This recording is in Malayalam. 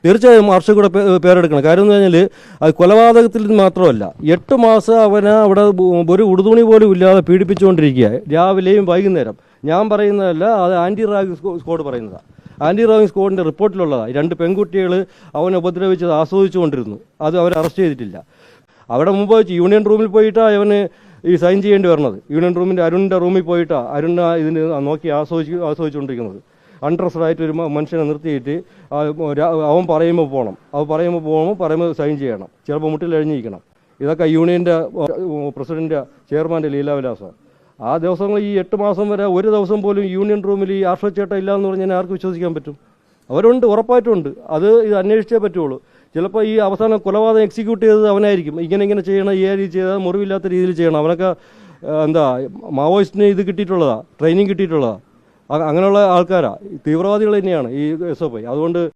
തീർച്ചയായും ആർഷ കൂടെ പേരെടുക്കണം. കാര്യം എന്ന് പറഞ്ഞാൽ അത് കൊലപാതകത്തിൽ മാത്രമല്ല, 8 മാസം അവനെ അവിടെ ഒരു ഉടുതുണി പോലും ഇല്ലാതെ പീഡിപ്പിച്ചുകൊണ്ടിരിക്കുക, രാവിലെയും വൈകുന്നേരം. ഞാൻ പറയുന്നതല്ല, അത് ആൻറ്റി റാഗിംഗ് സ്ക്വാഡ് പറയുന്നതാണ്. ആൻറ്റി റാഗിംഗ് സ്ക്വാഡിൻ്റെ റിപ്പോർട്ടിലുള്ളതാണ്. 2 പെൺകുട്ടികൾ അവനെ ഉപദ്രവിച്ചത് ആസ്വദിച്ചുകൊണ്ടിരുന്നു. അത് അവരെ അറസ്റ്റ് ചെയ്തിട്ടില്ല. അവിടെ മുമ്പ് വെച്ച് യൂണിയൻ റൂമിൽ പോയിട്ടാണ് അവന് ഈ സൈൻ ചെയ്യേണ്ടി വരുന്നത്. യൂണിയൻ റൂമിൻ്റെ അരുണിൻ്റെ റൂമിൽ പോയിട്ടാണ് അരുൺ ഇതിന് നോക്കി ആസ്വദിച്ചുകൊണ്ടിരിക്കുന്നത്. അൺട്രസ്റ്റഡ് ഒരു മനുഷ്യനെ നിർത്തിയിട്ട് അവൻ പറയുമ്പോൾ പറയുമ്പോൾ സൈൻ ചെയ്യണം, ചിലപ്പോൾ മുട്ടിലഴിഞ്ഞിരിക്കണം. ഇതൊക്കെ യൂണിയൻ്റെ പ്രസിഡൻ്റ് ചെയർമാൻ്റെ ലീലാവിലാസമാണ്. ആ ദിവസങ്ങൾ ഈ 8 മാസം വരെ ഒരു ദിവസം പോലും യൂണിയൻ റൂമിൽ ഈ ആർഷച്ചേട്ട ഇല്ലയെന്ന് പറഞ്ഞാൽ ആർക്ക് വിശ്വസിക്കാൻ പറ്റും? അവരുണ്ട്, ഉറപ്പായിട്ടുമുണ്ട്. അത് ഇത് അന്വേഷിച്ചേ പറ്റുള്ളൂ. ചിലപ്പോൾ ഈ അവസാനം കൊലപാതകം എക്സിക്യൂട്ട് ചെയ്തത് അവനായിരിക്കും. ഇങ്ങനെ ചെയ്യണം, ഈ രീതി ചെയ്താൽ മുറിവില്ലാത്ത രീതിയിൽ ചെയ്യണം. അവനൊക്കെ മാവോയിസ്റ്റിന് ഇത് കിട്ടിയിട്ടുള്ളതാണ്, ട്രെയിനിങ് കിട്ടിയിട്ടുള്ളതാണ്. അങ്ങനെയുള്ള ആൾക്കാരാണ്, തീവ്രവാദികൾ തന്നെയാണ് ഈ SFI. അതുകൊണ്ട്